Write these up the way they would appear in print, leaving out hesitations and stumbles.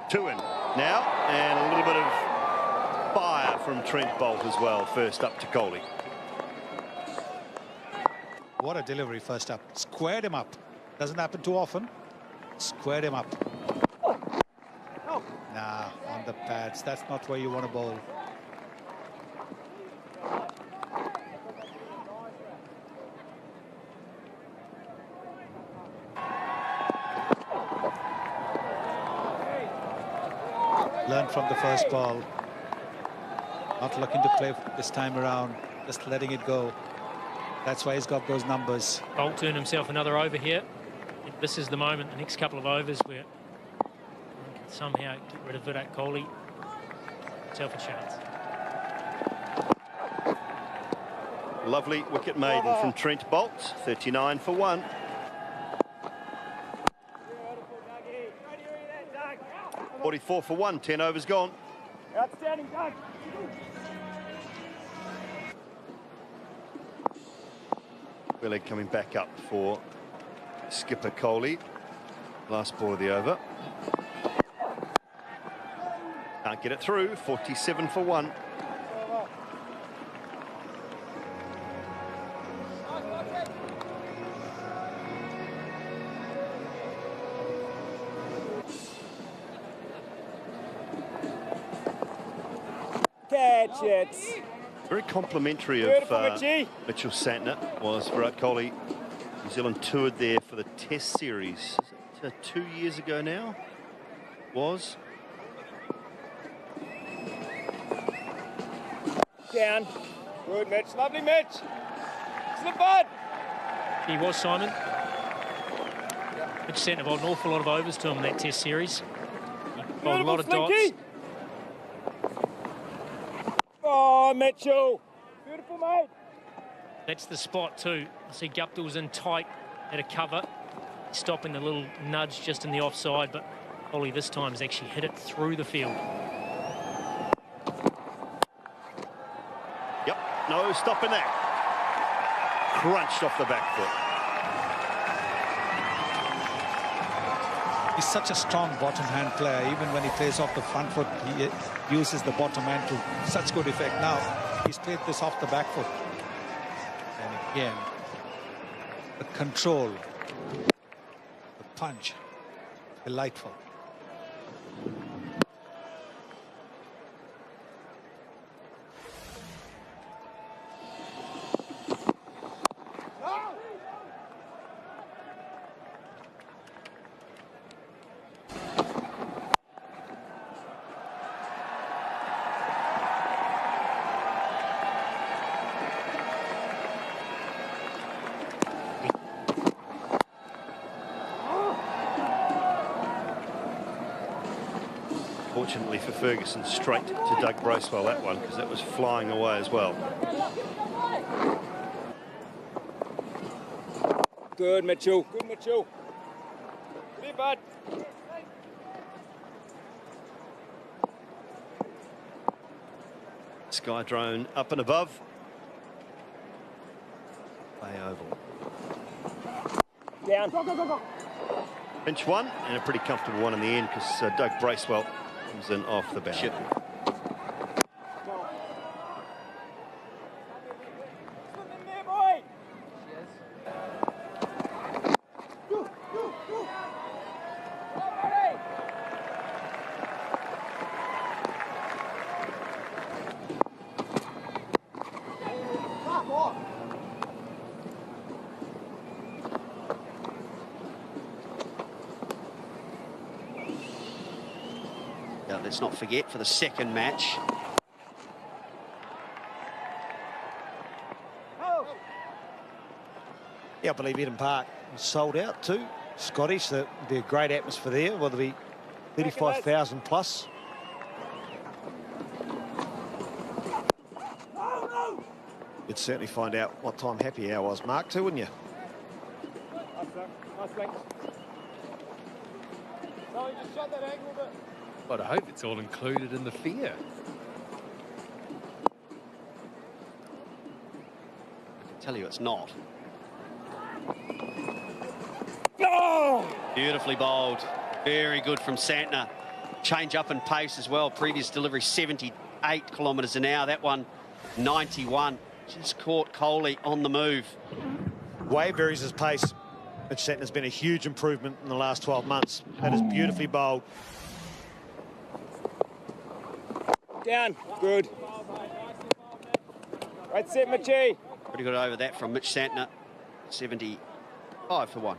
Two in now, and a little bit of fire from Trent Boult as well. First up to Kohli. What a delivery first up. Squared him up. Doesn't happen too often. Squared him up. Nah, on the pads. That's not where you want to bowl. Learn from the first ball. Not looking to play this time around. Just letting it go. That's why he's got those numbers. Boult earned himself another over here. This is the moment, the next couple of overs, where he can somehow get rid of Virat Kohli. Himself a chance. Lovely wicket maiden from Trent Boult. 39 for 1. .44 for 1. 10 overs gone. Outstanding, Doug. Willig coming back up for skipper Kohli. Last ball of the over. Can't get it through. 47 for 1. Catch it. Very complimentary of Mitchell Santner was Virat Kohli. New Zealand toured there for the Test series. Is it 2 years ago now? Was. Down. Good, Mitch. Lovely, Mitch. Slip bud. He was, Simon. Mitch Santner bowled an awful lot of overs to him in that Test series. He bowled a lot of dots. Oh, Mitchell. Beautiful, mate. That's the spot too. You see Gupta was in tight, had a cover, stopping the little nudge just in the offside, but Kohli this time has actually hit it through the field. Yep, no stopping that. Crunched off the back foot. He's such a strong bottom hand player. Even when he plays off the front foot, he uses the bottom hand to such good effect. Now, he's played this off the back foot. And again, the control, the punch, delightful. Fortunately for Ferguson, straight to Doug Bracewell, that one, because that was flying away as well. Good, Mitchell. Good, Mitchell. Good, bud. Sky drone up and above. Bay oval. Down. Go, go, go, go. Pinch one, and a pretty comfortable one in the end, because Doug Bracewell comes in off the boundary. Let's not forget, for the second match. Yeah, I believe Eden Park was sold out too. Scottish, there'll be a great atmosphere there. Will there be 35,000 plus? You'd certainly find out what time happy hour was, Mark, too, wouldn't you? Nice length. No, you just shot that angle a bit. But I hope it's all included in the fare. I can tell you it's not. Oh! Beautifully bowled. Very good from Santner. change up in pace as well. Previous delivery 78 kilometres an hour. That one 91. Just caught Kohli on the move. Way varies his pace. Mitch Santner's been a huge improvement in the last 12 months. That is beautifully bowled. Down. Good. Right set, Mitchie. Pretty good over that from Mitch Santner. 75 for 1.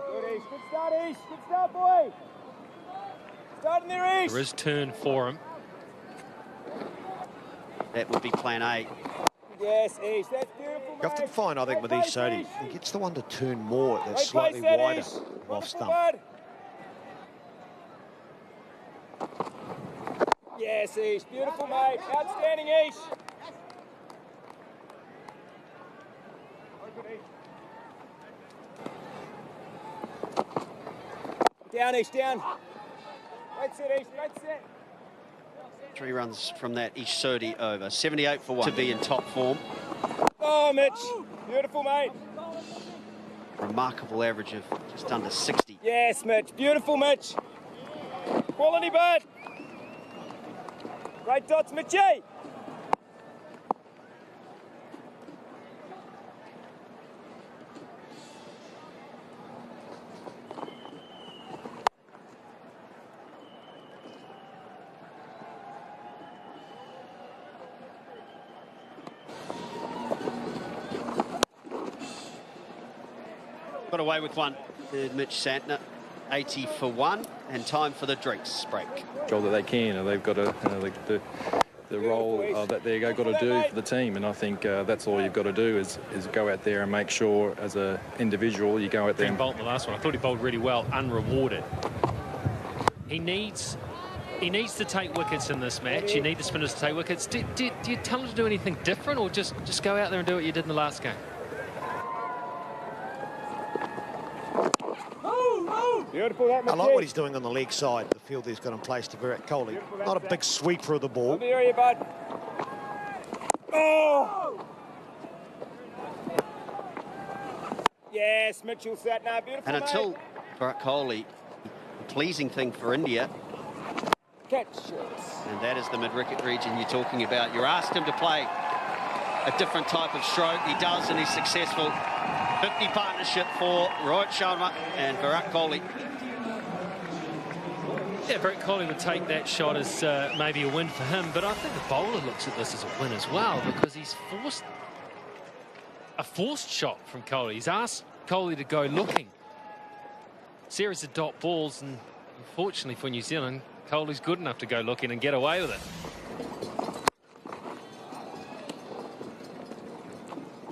Good, East. Good start, East. Good start, boy. Start in there, East. There is turn for him. That would be plan A. Yes, East. That's beautiful, You often mate. find, I think, with these Sodhi, he gets the one to turn more that's Great slightly place, that, wider East. off Wonderful, stump. bud. Yes, East. Beautiful, mate. Outstanding, East. Down, East, down. Right set, East. Right set. 3 runs from that Ish Sodhi over. 78 for 1 to be in top form. Oh, Mitch. Beautiful, mate. Remarkable average of just under 60. Yes, Mitch. Beautiful, Mitch. Quality, bud. Great dots, Mitchie. Got away with one. Mitch Santner, 80 for 1, and time for the drinks break. All that they can, and they've got to the role that they've got to do for the team, and I think that's all you've got to do is go out there and make sure, as an individual, you go out there. Didn't bolt the last one. I thought he bowled really well, unrewarded. He needs to take wickets in this match. You need the spinners to take wickets. Do you tell him to do anything different, or just go out there and do what you did in the last game? Beautiful, that, I like what he's doing on the leg side. The field he's got in place to Virat Kohli. Not a big sweeper of the ball. Love the area, bud. Oh! Yes, Mitchell Santner. Beautiful, And until mate. Virat Kohli, the pleasing thing for India, Catch. and that is the mid-wicket region you're talking about. You're asked him to play a different type of stroke. He does, and he's successful. 50 partnership for Rohit Sharma and Virat Kohli. Yeah, Virat Kohli would take that shot as maybe a win for him, but I think the bowler looks at this as a win as well, because he's forced a forced shot from Kohli. He's asked Kohli to go looking. Series of dot balls, and unfortunately for New Zealand, Kohli's good enough to go looking and get away with it.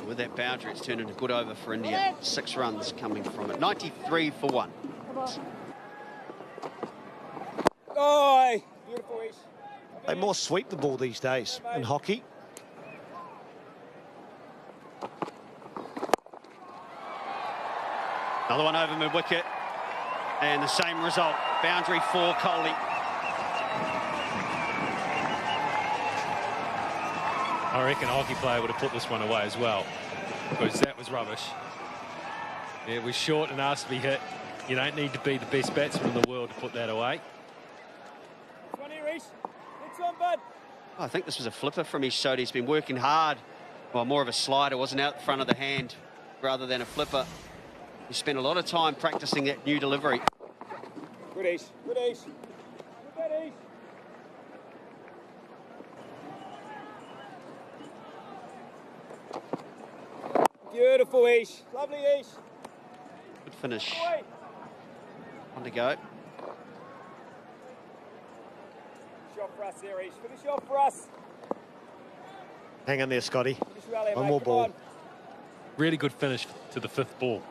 With that boundary, it's turned into a good over for India. 6 runs coming from it. 93 for 1. Oh, beautiful, East. They more sweep the ball these days in hockey. Another one over mid-wicket. And the same result. Boundary for Kohli. I reckon a hockey player would have put this one away as well, because that was rubbish. It was short and asked to be hit. You don't need to be the best batsman in the world to put that away. Next one here, East. Next one, bud. I think this was a flipper from Ish Sodhi. He's been working hard. Well, more of a slider. Wasn't out the front of the hand rather than a flipper. He spent a lot of time practicing that new delivery. Good, East. Good, East. Good, East. Beautiful, East. Lovely, East. Good finish. Away. On to go. Shot for us here, East. Finish off for us. Hang on there, Scotty. Finish well there, One mate. more Come ball. on. Really good finish to the 5th ball.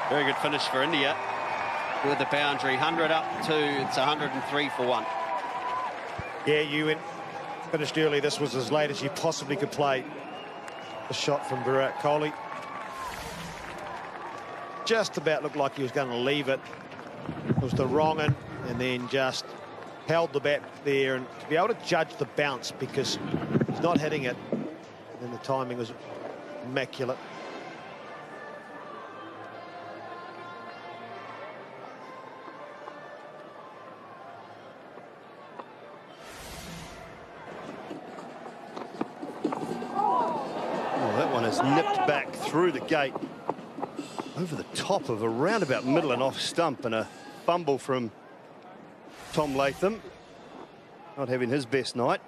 Very good finish for India with the boundary. 100 up to, it's 103 for 1. Yeah, you finished early. This was as late as you possibly could play. The shot from Virat Kohli. just about looked like he was going to leave it. It was the wrong one, and then just held the bat there, and to be able to judge the bounce because he's not hitting it, and the timing was immaculate. That one has nipped back through the gate over the top of a roundabout middle and off stump, and a fumble from Tom Latham, not having his best night.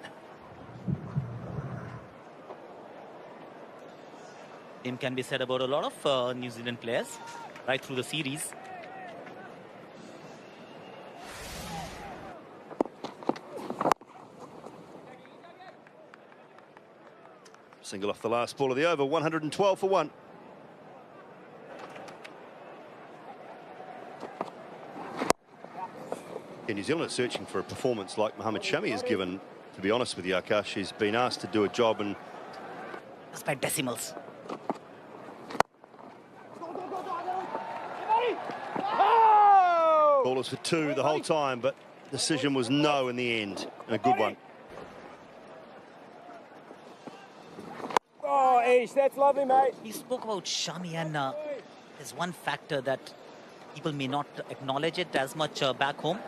Same can be said about a lot of New Zealand players right through the series. Single off the last ball of the over, 112 for one. New Zealand is searching for a performance like Mohamed Shami has given. To be honest with you, Akash, he's been asked to do a job, and just by decimals. Ball was for two the whole time, but decision was no in the end, and a good one. Oh, Ish, that's lovely, mate. He spoke about Shami, and there's one factor that people may not acknowledge it as much back home.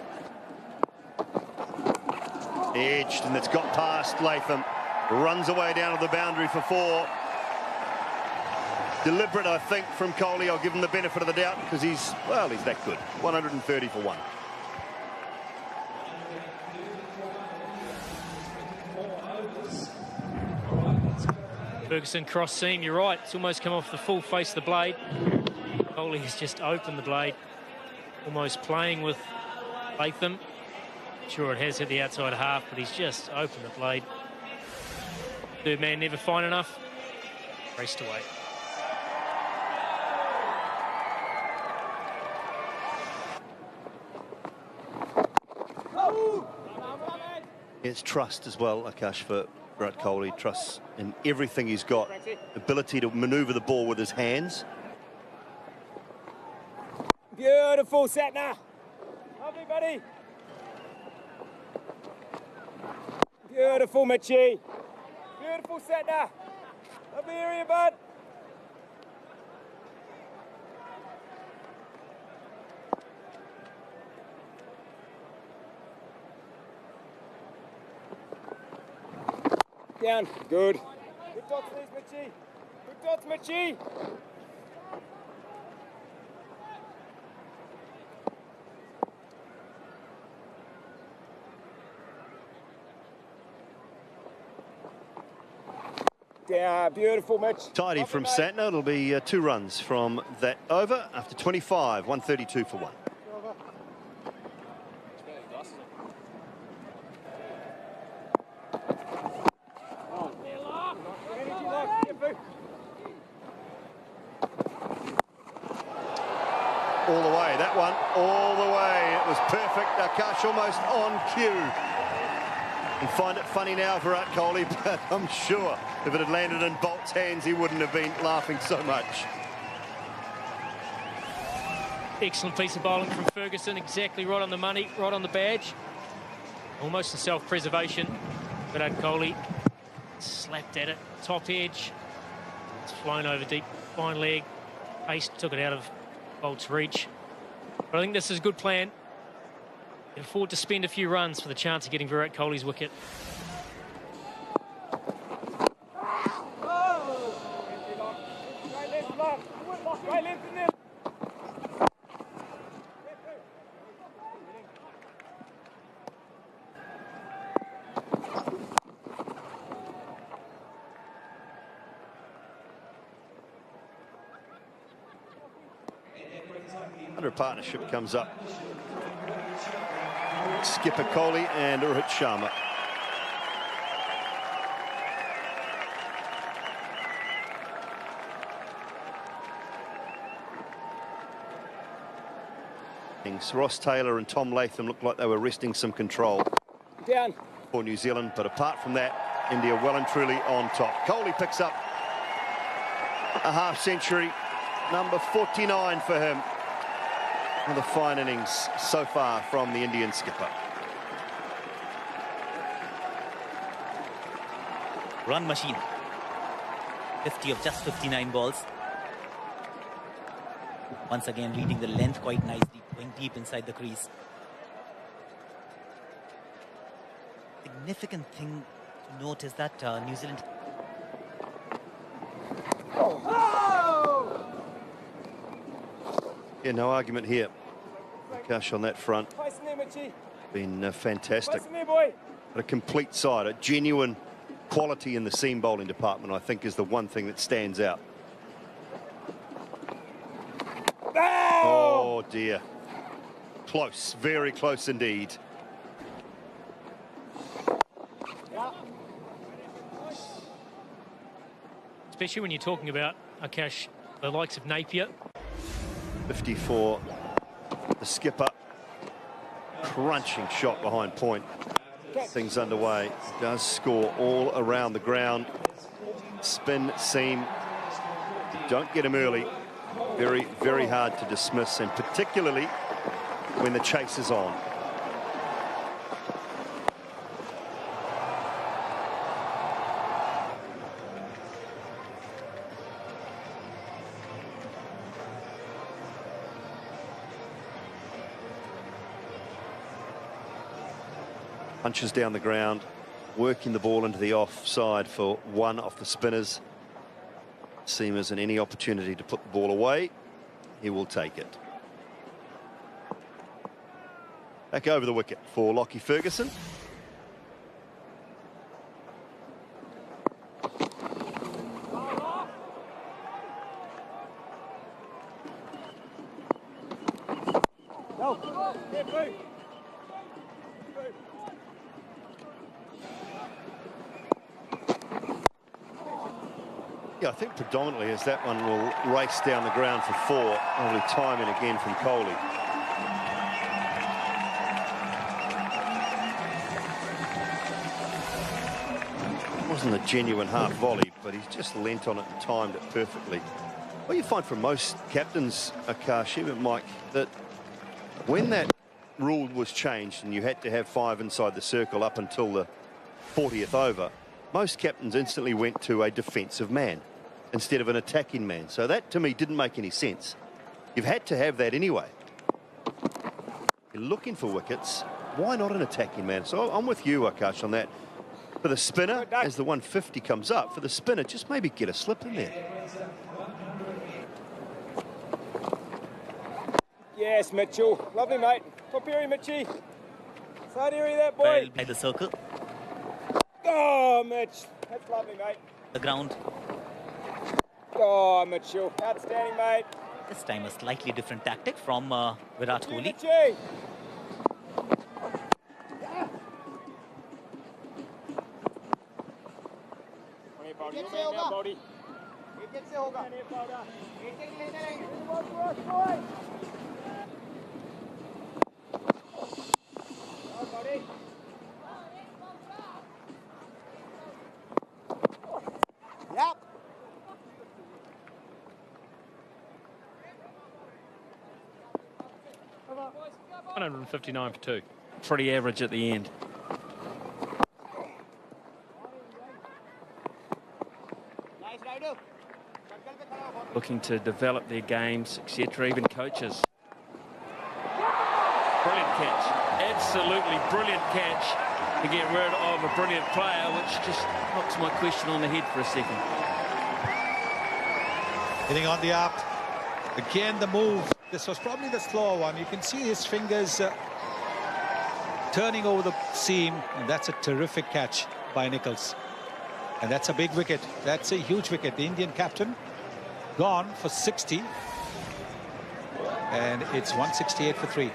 Edged, and it's got past Latham. Runs away down to the boundary for four. Deliberate, I think, from Kohli. I'll give him the benefit of the doubt because he's that good. 130 for one. Ferguson cross seam, you're right. It's almost come off the full face of the blade. Kohli has just opened the blade, almost playing with Latham. Sure, it has hit the outside half, but he's just opened the blade. Third man never fine enough. Raced away. It's trust as well, Akash, for Virat Kohli. Trusts in everything he's got. Ability to manoeuvre the ball with his hands. Beautiful, Satna. Lovely, buddy. Beautiful, Mitchie. Beautiful, Satna. Lovely area, bud. Down. Good. Good dots, Mitchie. Good dots, Mitchie. Yeah, beautiful, Mitch. Tidy from Santner. It'll be 2 runs from that over after 25. 132 for one. All the way, that one, all the way. It was perfect. Akash almost on cue. And find it funny now, Virat Kohli, but I'm sure if it had landed in Bolt's hands, he wouldn't have been laughing so much. Excellent piece of bowling from Ferguson, exactly right on the money, right on the badge. Almost a self-preservation. Virat Kohli slapped at it, top edge. It's flown over deep, fine leg. Ace took it out of Bolt's reach. But I think this is a good plan. Can afford to spend a few runs for the chance of getting Virat Kohli's wicket. Under partnership comes up. Skipper Kohli and Rohit Sharma. Ross Taylor and Tom Latham looked like they were wresting some control down for New Zealand, but apart from that, India well and truly on top. Kohli picks up a half century number 49 for him. Another fine innings so far from the Indian skipper. Run machine. 50 of just 59 balls. Once again, reading the length quite nicely, going deep inside the crease. Significant thing to note is that New Zealand. Yeah, no argument here. Akash on that front. Been fantastic. But a complete side, a genuine quality in the seam bowling department, I think, is the one thing that stands out. Oh dear. Close, very close indeed. Especially when you're talking about, Akash, the likes of Napier. 54, the skipper. Crunching shot behind point. Things underway. Does score all around the ground. Spin, seam. Don't get him early. Very, very hard to dismiss, and particularly when the chase is on. Punches down the ground, working the ball into the offside for one of the spinners. Seamers, and any opportunity to put the ball away, he will take it. Back over the wicket for Lockie Ferguson. Yeah, I think predominantly as that one will race down the ground for 4. Probably timing again from Kohli. It wasn't a genuine half volley, but he's just leant on it and timed it perfectly. Well, you find for most captains, Akash, even Mike, that when that rule was changed and you had to have 5 inside the circle up until the 40th over, most captains instantly went to a defensive man instead of an attacking man. So that, to me, didn't make any sense. You've had to have that anyway. You're looking for wickets. Why not an attacking man? So I'm with you, Akash, on that. For the spinner, as the 150 comes up, for the spinner, just maybe get a slip in there. Yes, Mitchell. Lovely, mate. Top area, Mitchy. Side area, that boy. By the circle. Oh, Mitch. That's lovely, mate. The ground. Oh, Mitchell. Outstanding, mate. This time a slightly different tactic from Virat Kohli. Mitchy. Yep. 159 for 2. Pretty average at the end. Looking to develop their games, etc. Even coaches. Brilliant catch. Absolutely brilliant catch to get rid of a brilliant player, which just knocks my question on the head for a second. Hitting on the up. Again, the move. This was probably the slower one. You can see his fingers turning over the seam, and that's a terrific catch by Nicholls. And that's a big wicket. That's a huge wicket. The Indian captain gone for 60. And it's 168 for 3.